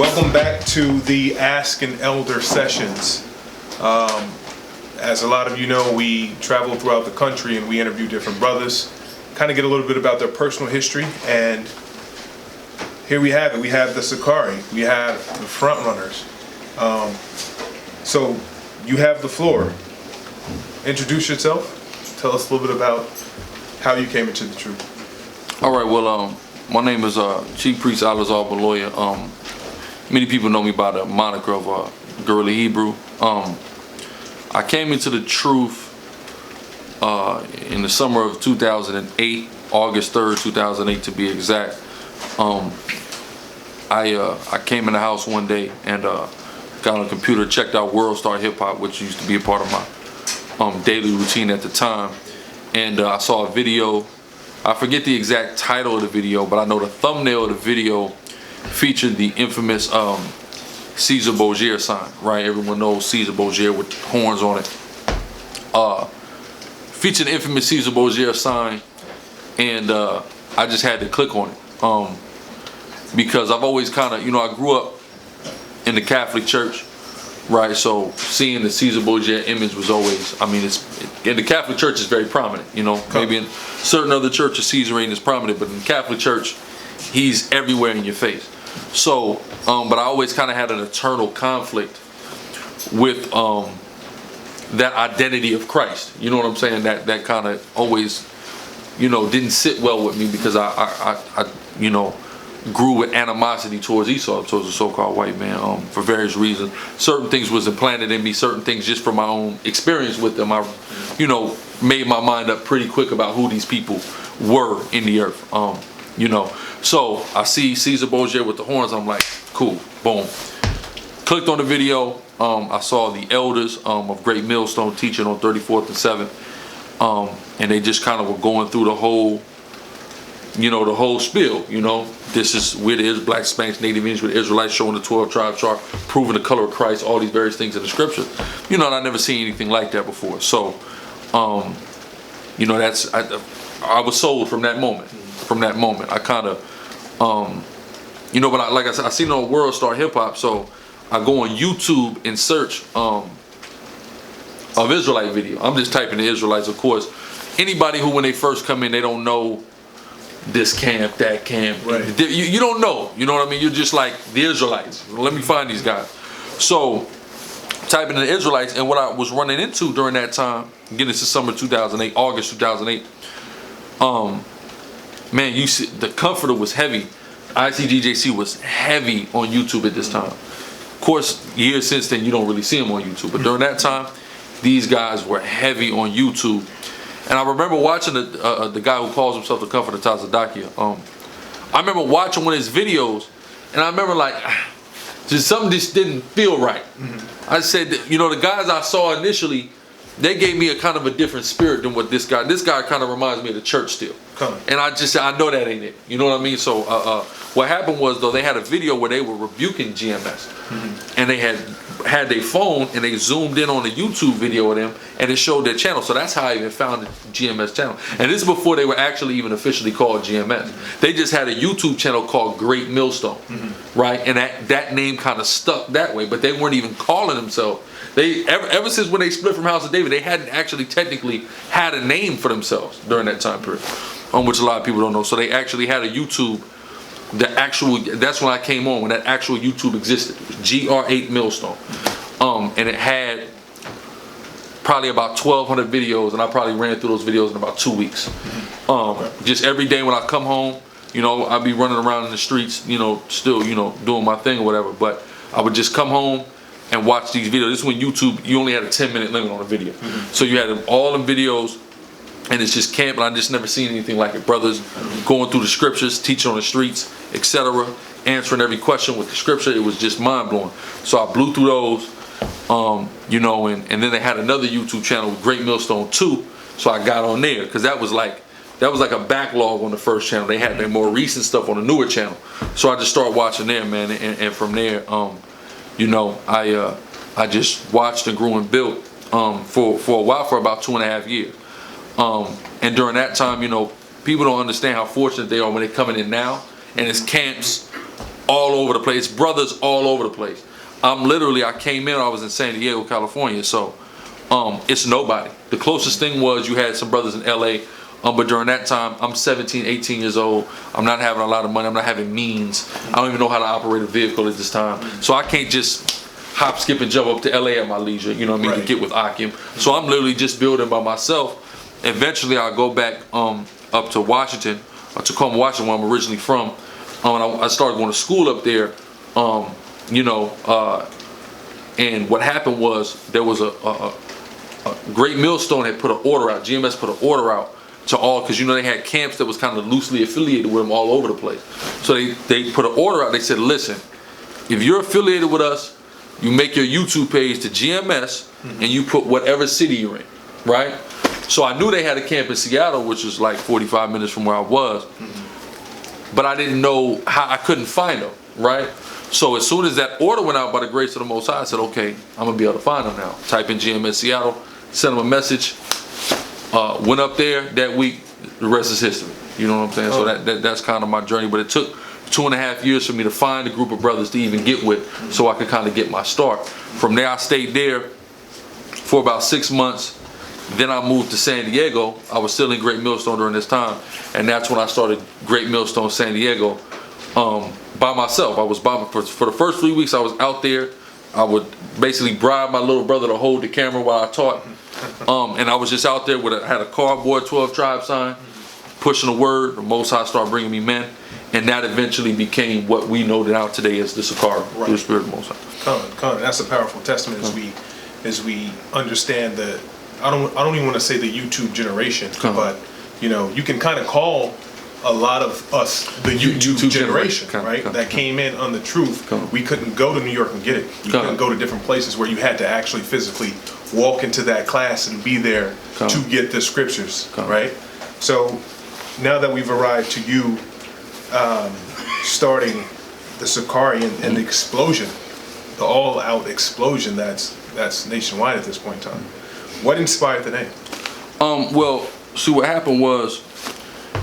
Welcome back to the Ask an Elder sessions. As a lot of you know, we travel throughout the country and we interview different brothers, kind of get a little bit about their personal history, and here we have it. We have the Sakari, we have the front runners. So you have the floor. Introduce yourself. Tell us a little bit about how you came into the truth. All right. Well, my name is Chief Priest Alazar Beloya. Many people know me by the moniker of Guerilla Hebrew. I came into the truth in the summer of 2008, August 3rd, 2008 to be exact. I came in the house one day and got on the computer, checked out WorldStarHipHop, which used to be a part of my daily routine at the time, and I saw a video. I forget the exact title of the video, but I know the thumbnail of the video featured the infamous Caesar Borgia sign, right? Everyone knows Caesar Borgia with horns on it. Featured the infamous Caesar Borgia sign, and I just had to click on it because I've always kind of, I grew up in the Catholic Church, right? So seeing the Caesar Borgia image was always, in the Catholic Church is very prominent, Maybe in certain other churches Caesar ain't as prominent, but in the Catholic Church he's everywhere in your face. So, but I always kind of had an eternal conflict with that identity of Christ. You know what I'm saying? That kind of always, didn't sit well with me because I grew with animosity towards Esau, towards the so-called white man, for various reasons. Certain things was implanted in me, certain things just from my own experience with them. I, made my mind up pretty quick about who these people were in the earth. So I see Caesar Borgia with the horns. I'm like, cool, boom. Clicked on the video. I saw the elders of Great Millstone teaching on 34th and 7th, and they just kind of were going through the whole, the whole spiel. This is where it is, black Spanx, Native Indians with Israelites, showing the 12 tribe chart, proving the color of Christ, all these various things in the scripture. And I never seen anything like that before. So, that's I was sold from that moment. From that moment, I kind of, but like I said, I seen it on WorldStarHipHop, so I go on YouTube and search of Israelite video. I'm just typing the Israelites, of course. Anybody who, when they first come in, they don't know this camp, that camp. Right. You don't know. You know what I mean? You're just like the Israelites. Let me find these guys. So, typing in the Israelites, and what I was running into during that time, again, this is summer 2008, August 2008. Man, you see, the Comforter was heavy. ICGJC was heavy on YouTube at this time. Of course, years since then, you don't really see them on YouTube. But during that time, these guys were heavy on YouTube. And I remember watching the guy who calls himself the Comforter, Tazadakia. I remember watching one of his videos, and I remember like, just something just didn't feel right. I said, the guys I saw initially, they gave me a kind of a different spirit than what this guy kind of reminds me of the church still. And I just said, I know that ain't it. You know what I mean? So what happened was, though, they had a video where they were rebuking GMS. And they had their phone and they zoomed in on a YouTube video of them and it showed their channel. So that's how I even found the GMS channel. And this is before they were actually even officially called GMS. They just had a YouTube channel called Great Millstone, right? And that name kind of stuck that way, but they weren't even calling themselves. They ever since when they split from House of David, they hadn't actually technically had a name for themselves during that time period, which a lot of people don't know. So they actually had a YouTube. That's when I came on, when that actual YouTube existed. It was GR8 Millstone, and it had probably about 1,200 videos, and I probably ran through those videos in about 2 weeks. Just every day when I come home, I'd be running around in the streets, still, doing my thing or whatever. But I would just come home and watch these videos. This is when YouTube, you only had a 10-minute limit on a video. So you had all the videos, and it's just camp, and I just never seen anything like it. Brothers going through the scriptures, teaching on the streets, etc., answering every question with the scripture. It was just mind-blowing. So I blew through those, and then they had another YouTube channel with Great Millstone 2, so I got on there, because that was like a backlog on the first channel. They had their more recent stuff on the newer channel. So I just started watching there, man, and from there, I just watched and grew and built for a while, for about 2.5 years. And during that time, people don't understand how fortunate they are when they're coming in now, and it's camps all over the place. Brothers all over the place. I came in, I was in San Diego, California, so it's nobody. The closest thing was you had some brothers in LA, but during that time, I'm 17, 18 years old. I'm not having a lot of money. I'm not having means. I don't even know how to operate a vehicle at this time. So I can't just hop, skip, and jump up to LA at my leisure, you know what I mean, Right. to get with Akim. So I'm literally just building by myself. Eventually, I'll go back up to Washington, Tacoma, Washington, where I'm originally from. I started going to school up there, and what happened was there was a Great Millstone had put an order out. GMS put an order out to all, because they had camps that was kind of loosely affiliated with them all over the place. So they put an order out. They said, listen, if you're affiliated with us, you make your YouTube page to GMS and you put whatever city you're in, right? So I knew they had a camp in Seattle, which was like 45 minutes from where I was, but I didn't know how. I couldn't find them, right? So as soon as that order went out by the grace of the Most High, I said, okay, I'm gonna be able to find them now. Type in GMS Seattle, send them a message. Went up there that week. The rest is history. You know what I'm saying? So that's kind of my journey. But it took 2.5 years for me to find a group of brothers to even get with, so I could kind of get my start. From there, I stayed there for about 6 months. Then I moved to San Diego. I was still in Great Millstone during this time, and that's when I started Great Millstone San Diego by myself. I was for the first 3 weeks I was out there. I would basically bribe my little brother to hold the camera while I taught, and I was just out there had a cardboard 12 tribe sign, pushing the word. The Most High started bringing me men, and that eventually became what we know now today as the Sakari, Right. through the Spirit of the Most High. Con, that's a powerful testament as we understand that. I don't even want to say the YouTube generation, but you can kind of call a lot of us the YouTube generation, right? That came in on the truth. We couldn't go to New York and get it. You couldn't go to different places where you had to actually physically walk into that class and be there to get the scriptures, right? So now that we've arrived to you starting the Sakari and the explosion, the all-out explosion that's nationwide at this point in time. What inspired the name? Well, see, what happened was,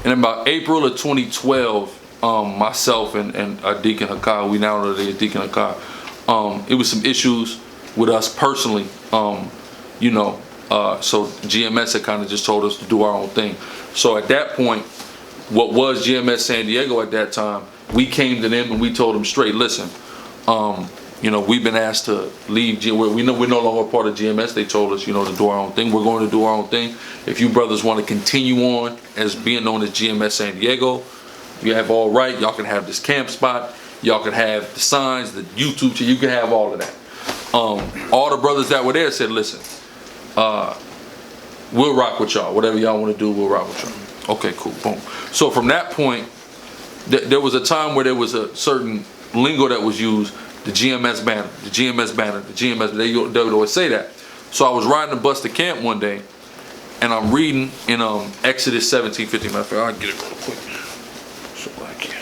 in about April of 2012, myself and Deacon Hakai, we now know that it's Deacon Hakai, it was some issues with us personally, so GMS had kind of just told us to do our own thing. So at that point, what was GMS San Diego at that time, we came to them and we told them straight, listen, we've been asked to leave. We're no longer part of GMS. They told us, to do our own thing. We're going to do our own thing. If you brothers want to continue on as being known as GMS San Diego, you have all right. Y'all can have this camp spot. Y'all can have the signs, the YouTube channel. You can have all of that. All the brothers that were there said, listen, we'll rock with y'all. Whatever y'all want to do, we'll rock with y'all. Okay, cool. Boom. So from that point, there was a time where there was a certain lingo that was used. The GMS banner, the GMS banner, the GMS, they would always say that. So I was riding the bus to camp one day, and I'm reading in Exodus 17:15. Matter of fact, I'll get it real quick. So I can.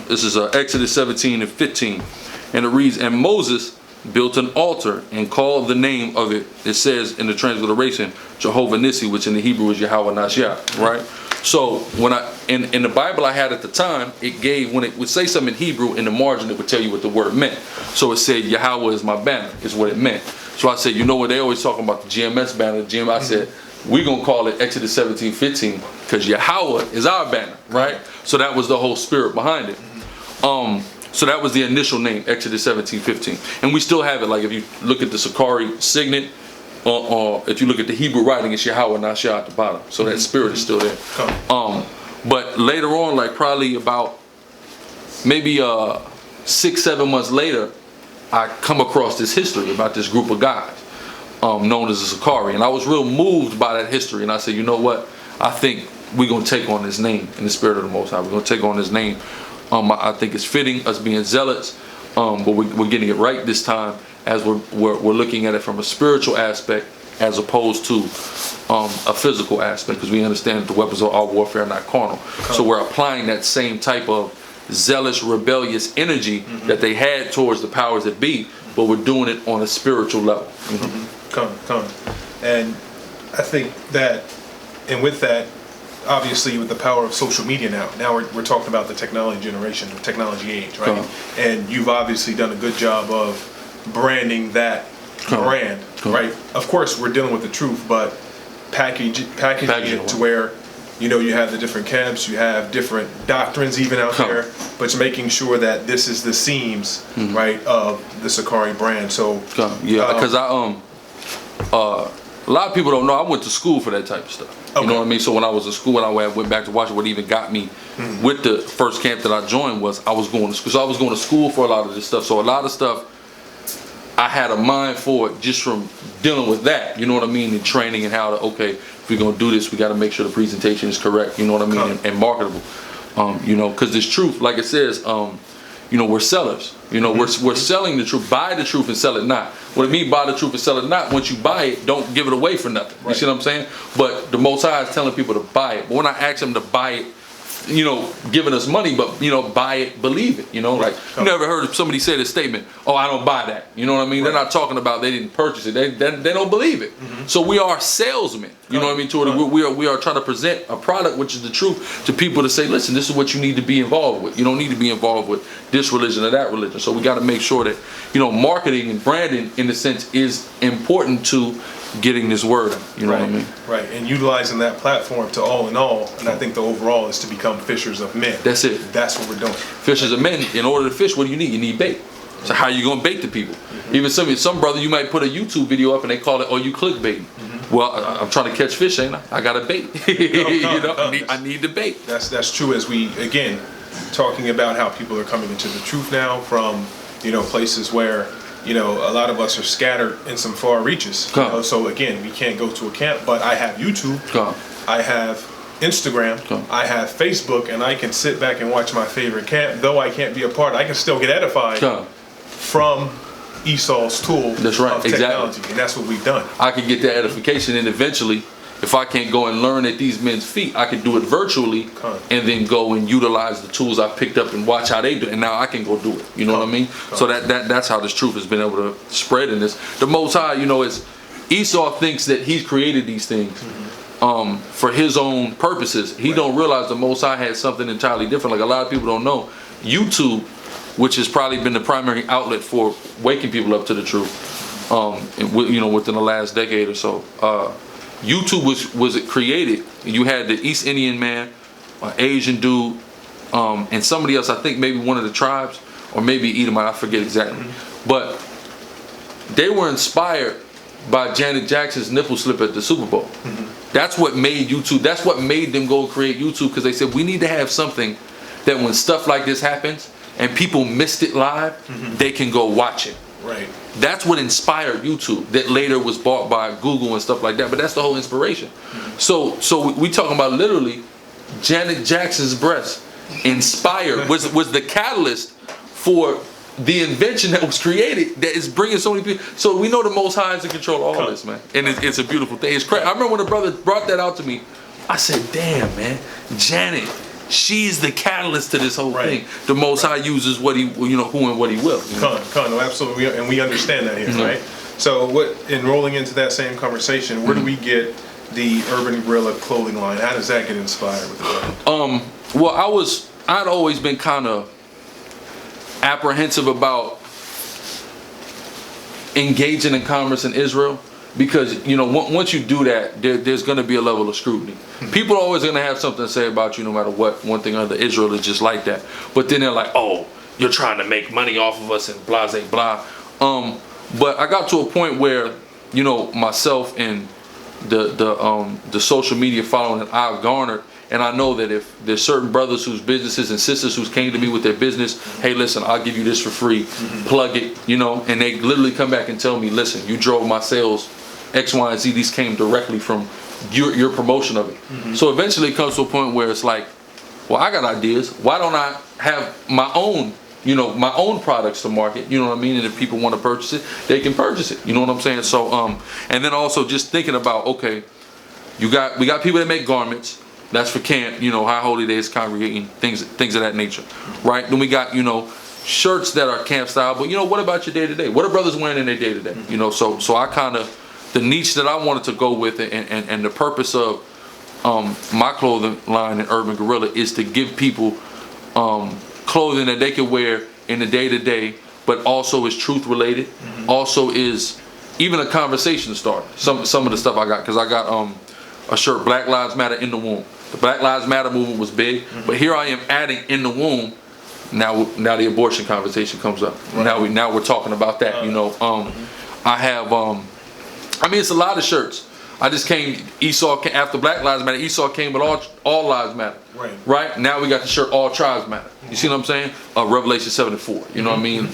This is Exodus 17:15, and it reads, and Moses built an altar and called the name of it. It says in the transliteration, Jehovah Nissi, which in the Hebrew is Yahweh Nashiach, right? So when in the Bible I had at the time, it gave, when it would say something in Hebrew, in the margin it would tell you what the word meant. So it said Yahweh is my banner, is what it meant. So I said, they always talking about the GMS banner. I said, we're going to call it Exodus 17:15 because Yahweh is our banner, right? So that was the whole spirit behind it. So that was the initial name, Exodus 17:15, and we still have it. Like if you look at the Sakari signet, or if you look at the Hebrew writing, it's Yahweh Nashiach at the bottom. So that spirit is still there. But later on, like probably about maybe 6-7 months later, I come across this history about this group of guys known as the Sakari, and I was real moved by that history. And I said, you know what? I think we're gonna take on this name in the spirit of the Most High. We're gonna take on this name. I think it's fitting, us being zealots, but we're getting it right this time, as we're looking at it from a spiritual aspect as opposed to a physical aspect, because we understand that the weapons of our warfare are not carnal. So we're applying that same type of zealous, rebellious energy that they had towards the powers that be, but we're doing it on a spiritual level. Come. And I think that, and with that, obviously with the power of social media now we're talking about the technology generation, the technology age, right? And you've obviously done a good job of branding that brand, right? Of course, we're dealing with the truth, but packaging it to where, you know, you have the different camps, you have different doctrines even out there, but you're making sure that this is the seams, right, of the Sakari brand. So yeah, because a lot of people don't know I went to school for that type of stuff. You know what I mean? So when I was in school and I went back to Washington, what even got me with the first camp that I joined was I was going to school. So I was going to school for a lot of this stuff. So a lot of stuff I had a mind for it just from dealing with that. You know what I mean? And training and how to, okay, if we're going to do this, we got to make sure the presentation is correct. You know what I mean? And marketable. You know, because this truth, like it says, you know, we're sellers. You know, we're selling the truth. Buy the truth and sell it not. What I mean buy the truth and sell it not, once you buy it, don't give it away for nothing. You see what I'm saying? But the Most High is telling people to buy it. But when I ask them to buy it, you know, giving us money, but, you know, buy it, believe it. You know, like, you never heard somebody say the statement, oh, I don't buy that. You know what I mean? They're not talking about they didn't purchase it. They don't believe it. So we are salesmen. You know what I mean? We are trying to present a product, which is the truth, to people to say, listen, this is what you need to be involved with. You don't need to be involved with this religion or that religion. So we got to make sure that, you know, marketing and branding, in a sense, is important to getting this word, you know what I mean? Right, and utilizing that platform to all in all, and I think the overall is to become fishers of men. That's it. That's what we're doing. Fishers of men. In order to fish, what do you need? You need bait. So how you gonna bait the people? Even some brother, you might put a YouTube video up and they call it, oh, you clickbaiting. Well, I'm trying to catch fish, ain't I? I got a bait. You know, I need the bait. That's true. As we again talking about how people are coming into the truth now from, you know, places where, you know, a lot of us are scattered in some far reaches. You know? So again, we can't go to a camp, but I have YouTube, I have Instagram, I have Facebook, and I can sit back and watch my favorite camp. Though I can't be a part, I can still get edified from Esau's tool of technology, and that's what we've done. I can get that edification, and eventually, if I can't go and learn at these men's feet, I can do it virtually and then go and utilize the tools I picked up and watch how they do it. And now I can go do it. You know what I mean? So that's how this truth has been able to spread in this. The Most High, you know, is Esau thinks that he's created these things for his own purposes. He don't realize the Most High had something entirely different. Like a lot of people don't know, YouTube, which has probably been the primary outlet for waking people up to the truth, you know, within the last decade or so. YouTube was created. You had the East Indian man, an Asian dude, and somebody else, I think maybe one of the tribes, or maybe Edomite, I forget exactly. But they were inspired by Janet Jackson's nipple slip at the Super Bowl. That's what made YouTube, that's what made them go create YouTube, because they said we need to have something that when stuff like this happens and people missed it live, they can go watch it. Right. That's what inspired YouTube, that later was bought by Google and stuff like that, but that's the whole inspiration. So we talking about literally Janet Jackson's breast inspired, was the catalyst for the invention that was created that is bringing so many people. So we know the Most High is in control of all this, man. And it's a beautiful thing. It's crazy. I remember when a brother brought that out to me, I said, damn, man, Janet, she's the catalyst to this whole thing. The Most High uses what he, you know, who and what he will. No, absolutely, and we understand that here, right? So, in rolling into that same conversation, where do we get the Urban Guerilla clothing line? How does that get inspired with the brand? Well, I'd always been kind of apprehensive about engaging in commerce in Israel. Because, you know, once you do that, there's going to be a level of scrutiny. People are always going to have something to say about you no matter what. One thing or another, Israel is just like that. But then they're like, oh, you're trying to make money off of us and blah, blah, blah. But I got to a point where, you know, myself and the social media following that I've garnered, and I know that if there's certain brothers whose businesses and sisters who's came to me with their business, hey, listen, I'll give you this for free, plug it, you know, and they literally come back and tell me, listen, you drove my sales X, Y, and Z. These came directly from your promotion of it. So eventually it comes to a point where it's like, well, I got ideas. Why don't I have my own, you know, my own products to market? You know what I mean? And if people want to purchase it, they can purchase it. You know what I'm saying? So, and then also just thinking about, okay, we got people that make garments. That's for camp, you know, high holy days, congregating, things of that nature, right? Then we got, you know, shirts that are camp style, but you know, what about your day to day? What are brothers wearing in their day to day? You know, so I kind of, the niche that I wanted to go with, and the purpose of my clothing line in Urban Guerilla is to give people clothing that they can wear in the day to day, but also is truth related, also is even a conversation starter. Some of the stuff I got, because I got a shirt, Black Lives Matter in the womb. The Black Lives Matter movement was big, but here I am adding in the womb. Now the abortion conversation comes up. Right. Now we're talking about that. You know, I have I mean, it's a lot of shirts. I just came, Esau after Black Lives Matter. Esau came with all lives matter. Right. Now we got the shirt All Tribes Matter. You see what I'm saying? Revelation 7:4. You know what I mean?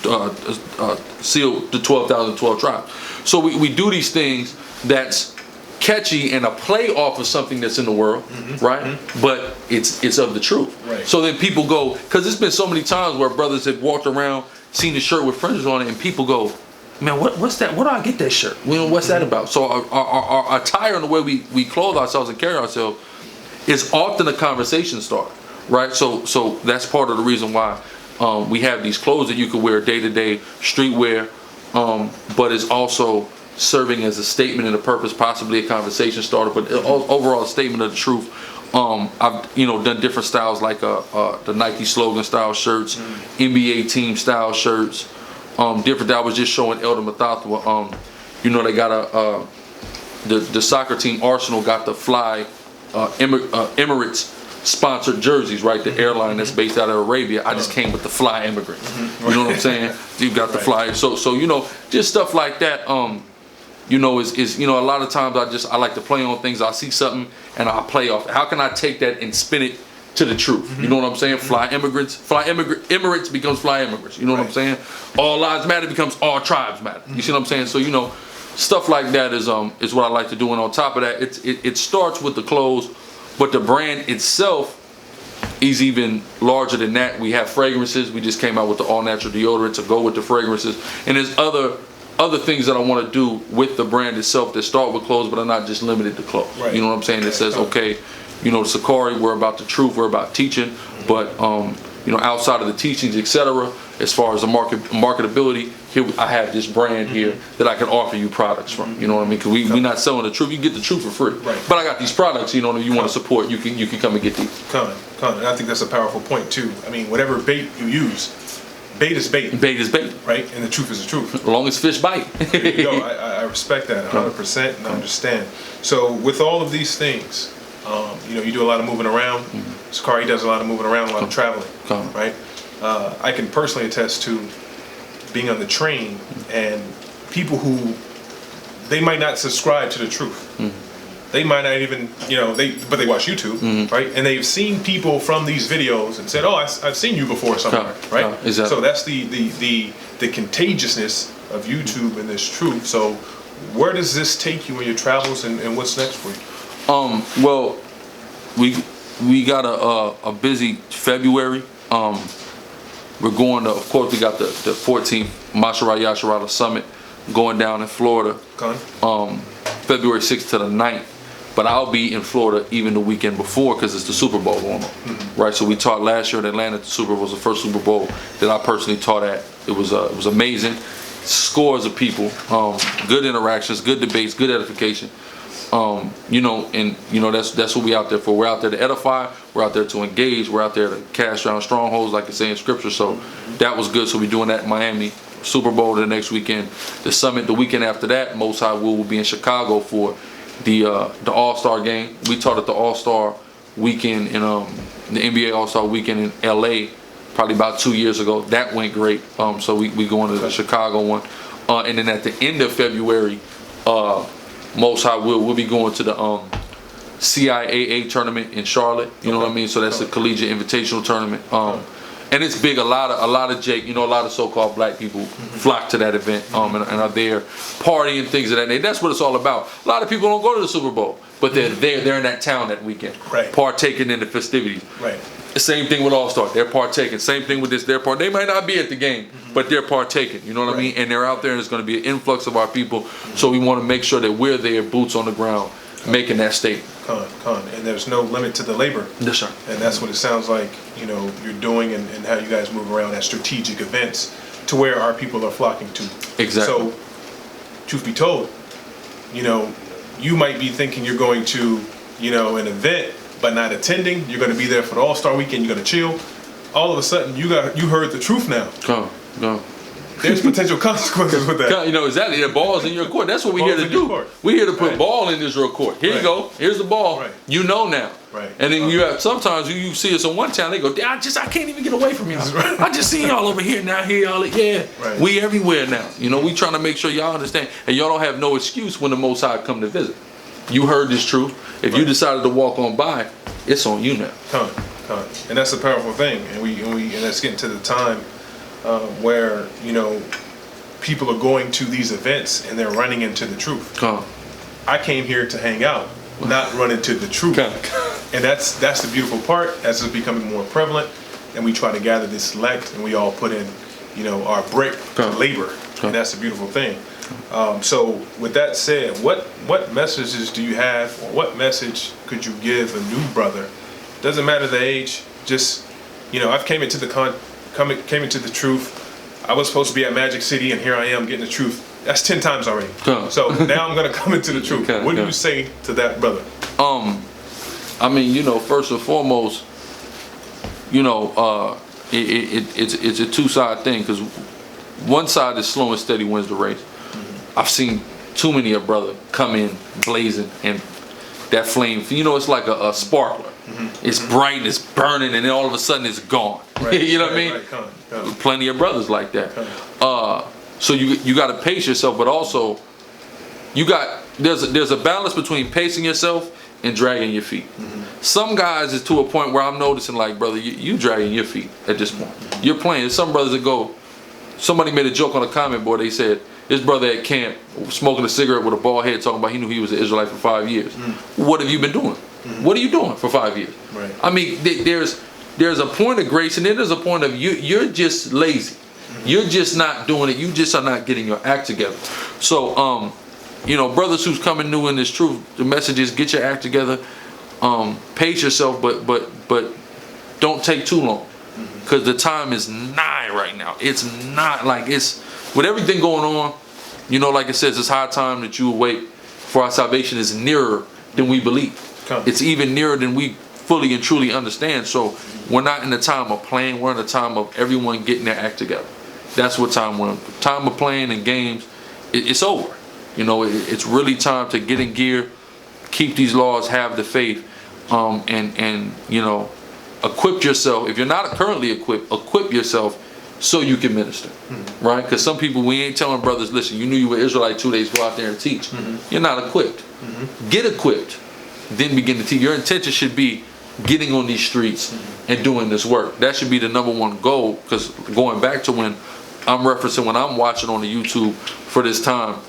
Seal the 12,012 tribes. So we do these things that's catchy and a play off of something that's in the world, right? But it's of the truth. Right. So then people go, because there's been so many times where brothers have walked around, seen the shirt with fringes on it, and people go, man, what's that? Where do I get that shirt? You know, what's that about? So our attire and the way we clothe ourselves and carry ourselves is often a conversation starter, right? So that's part of the reason why we have these clothes that you can wear day to day, streetwear, but it's also serving as a statement and a purpose, possibly a conversation starter, but overall a statement of the truth. I've done different styles like the Nike slogan style shirts, NBA team style shirts, different. I was just showing Elder Mathathwa. They got the soccer team Arsenal got the Fly Emirates sponsored jerseys, right? The airline that's based out of Arabia. I just came with the Fly Immigrant. You know what I'm saying? You got the Fly. So just stuff like that. Is a lot of times I like to play on things. I see something and I play off. How can I take that and spin it to the truth? You know what I'm saying? Fly Emirates becomes Fly Immigrants. You know what I'm saying? All Lives Matter becomes All Tribes Matter. You see what I'm saying? So stuff like that is what I like to do. And on top of that, it starts with the clothes, but the brand itself is even larger than that. We have fragrances. We just came out with the all natural deodorant to go with the fragrances, and there's other things that I want to do with the brand itself that start with clothes, but are not just limited to clothes. Right. You know what I'm saying? It says, okay, Sakari, we're about the truth, we're about teaching, but outside of the teachings, etc., as far as the marketability, here I have this brand here that I can offer you products from. You know what I mean? Because we're not selling the truth. You get the truth for free. Right. But I got these products. You want to support, you can come and get these. Come. And I think that's a powerful point too. I mean, whatever bait you use. Bait is bait. Bait is bait. Right? And the truth is the truth. As long as fish bite. There you go. I respect that 100% and understand. So with all of these things, you do a lot of moving around. Sakari does a lot of moving around, a lot of traveling. Right? I can personally attest to being on the train and people who, they might not subscribe to the truth. They might not even, but they watch YouTube, right? And they've seen people from these videos and said, "Oh, I've seen you before somewhere," right? Exactly. So that's the contagiousness of YouTube and this truth. So where does this take you in your travels, and what's next for you? Well, we got a busy February. We're going to, of course, we got the 14th YASHARAHLA Summit going down in Florida. February 6th to the 9th. But I'll be in Florida even the weekend before because it's the Super Bowl going on, right? So we taught last year in Atlanta. The Super Bowl was the first Super Bowl that I personally taught at. It was amazing. Scores of people, good interactions, good debates, good edification. That's what we out there for. We're out there to edify. We're out there to engage. We're out there to cast down strongholds, like it say in Scripture. So that was good. So we're doing that in Miami. Super Bowl the next weekend. The summit the weekend after that. Most High will be in Chicago for the All-Star game. We taught at the All-Star weekend in the NBA All-Star weekend in LA probably about 2 years ago. That went great. So we going to the Chicago one. And then at the end of February, Most High we'll be going to the CIAA tournament in Charlotte. You know what I mean? So that's the collegiate invitational tournament. And it's big. A lot of Jake, a lot of so-called black people flock to that event and are there partying, things of that nature. That's what it's all about. A lot of people don't go to the Super Bowl, but they're there. They're in that town that weekend, partaking in the festivities. Right. The same thing with All-Star. They're partaking. Same thing with this. They might not be at the game, but they're partaking. You know what I mean? And they're out there, and there's going to be an influx of our people. So we want to make sure that we're there, boots on the ground, making that statement. And there's no limit to the labor. Yes, sir. And that's what it sounds like, you know, you're doing, and how you guys move around at strategic events to where our people are flocking to. Exactly. So, truth be told, you know, you might be thinking you're going to, you know, an event, but not attending. You're going to be there for the All-Star Weekend. You're going to chill. All of a sudden, you heard the truth now. There's potential consequences with that. You know, exactly. The ball's in your court. That's what we're here to do. We're here to put ball in Israel court. Here you go. Here's the ball. You know now. And then you have sometimes you see us in one town, they go, I can't even get away from y'all. I just see y'all over here now. Here y'all. Yeah. We everywhere now. You know, we trying to make sure y'all understand, and y'all don't have no excuse when the Most High come to visit. You heard this truth. If you decided to walk on by, it's on you now. And that's a powerful thing. And that's getting to the time where, you know, people are going to these events and they're running into the truth. I came here to hang out, not run into the truth. And that's the beautiful part, as it's becoming more prevalent, and we try to gather this select, and we all put in, you know, our brick labor, and that's the beautiful thing. So with that said, what messages do you have, or what message could you give a new brother? Doesn't matter the age, just, you know, I've came into the truth. I was supposed to be at Magic City, and here I am getting the truth. That's 10 times already. So now I'm gonna come into the truth. What do you say to that brother? I mean, you know, first and foremost, you know, it's a two-side thing, because one side is slow and steady wins the race. I've seen too many a brother come in blazing, and that flame, you know, it's like a sparkler. It's bright and it's burning, and then all of a sudden it's gone. You know what I mean? Plenty of brothers like that. So you got to pace yourself, but also there's a balance between pacing yourself and dragging your feet. Some guys is to a point where I'm noticing, like, brother, you dragging your feet at this point. You're playing. There's some brothers that go, somebody made a joke on a comment board. They said, this brother at camp smoking a cigarette with a bald head, talking about he knew he was an Israelite for 5 years. What have you been doing? What are you doing for 5 years? I mean, there's a point of grace, and then there's a point of you're just lazy. You're just not doing it. You just are not getting your act together. So, you know, brothers who's coming new in this truth, the message is get your act together. Pace yourself, but don't take too long, because the time is nigh right now. It's not like it's with everything going on. You know, like it says, it's high time that you awake, for our salvation is nearer than we believe. It's even nearer than we fully and truly understand. So we're not in the time of playing. We're in the time of everyone getting their act together. That's what time we're in. Time of playing and games, it's over. You know, it's really time to get in gear, keep these laws, have the faith, and you know, equip yourself. If you're not currently equipped, equip yourself so you can minister, right? Because some people, we ain't telling brothers, listen, you knew you were Israelite 2 days, go out there and teach. You're not equipped. Get equipped, then begin to teach. Your intention should be getting on these streets and doing this work. That should be the #1 goal, because going back to when I'm referencing, when I'm watching on the YouTube for this time,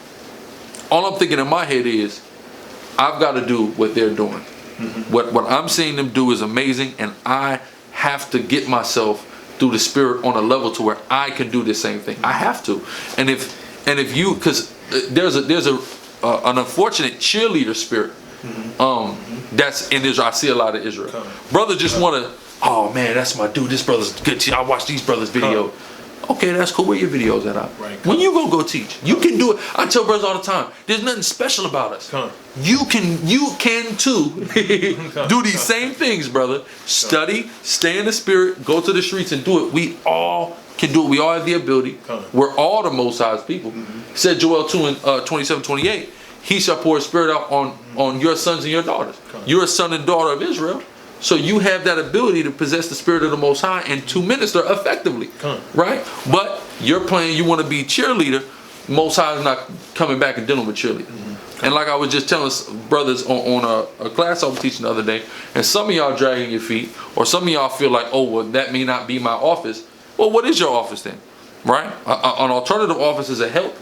all I'm thinking in my head is, I've got to do what they're doing. What I'm seeing them do is amazing, and I have to get myself through the spirit on a level to where I can do the same thing. I have to. And if you, because there's an unfortunate cheerleader spirit that's in Israel. I see a lot of Israel. Brothers just want to, oh man, that's my dude. This brother's good. I watch these brothers' videos. Okay, that's cool. Where your videos at? When you gonna go teach? You can do it. I tell brothers all the time, there's nothing special about us. You can too do these same things, brother. Study, stay in the spirit, go to the streets and do it. We all can do it. We all have the ability. We're all the Most High's people. Said Joel 2 and 27-28. He shall pour his spirit out on your sons and your daughters. You're a son and daughter of Israel. So you have that ability to possess the spirit of the Most High and to minister effectively, right? But you're playing, you want to be cheerleader. Most High is not coming back and dealing with cheerleader. And like I was just telling brothers on a class I was teaching the other day, and some of y'all dragging your feet, or some of y'all feel like, oh, well, that may not be my office. Well, what is your office then, right? An alternative office is a help.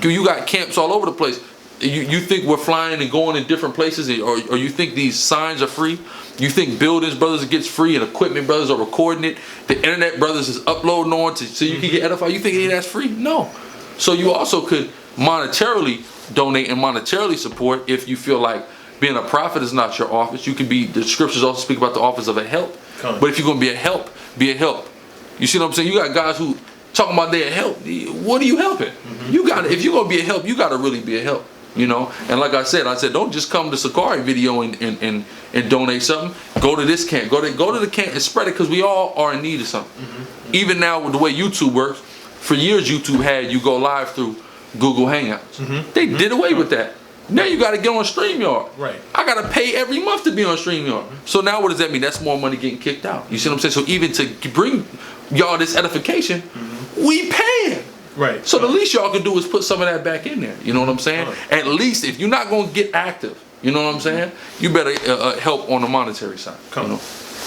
You got camps all over the place. You think we're flying and going in different places, or you think these signs are free? You think buildings, brothers, gets free, and equipment, brothers, are recording it? The internet, brothers, is uploading on so you can get edified? You think any of that's free? No. So you also could monetarily donate and monetarily support if you feel like being a prophet is not your office. You can be, the scriptures also speak about the office of a help. Come. But if you're going to be a help, be a help. You see what I'm saying? You got guys who talking about their help. What are you helping? You got to, if you're going to be a help, you got to really be a help. You know, and like I said, don't just come to Sakari video and donate something. Go to this camp. Go to the camp and spread it, because we all are in need of something. Even now with the way YouTube works, for years YouTube had you go live through Google Hangouts. They did away with that. Now you got to get on StreamYard. Right. I got to pay every month to be on StreamYard. So now what does that mean? That's more money getting kicked out. You see what I'm saying? So even to bring y'all this edification, we paying. Right. So the least y'all can do is put some of that back in there. You know what I'm saying? At least if you're not going to get active, you know what I'm saying? You better help on the monetary side. Come. You know?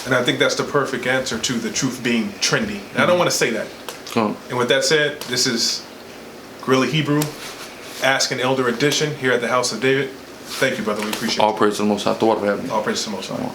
And I think that's the perfect answer to the truth being trendy. And I don't want to say that. Come. And with that said, this is Guerilla Hebrew, Ask an Elder edition here at the House of David. Thank you, brother. We appreciate it. All praise to the Most High. Thought of having me. All praise to the Most High.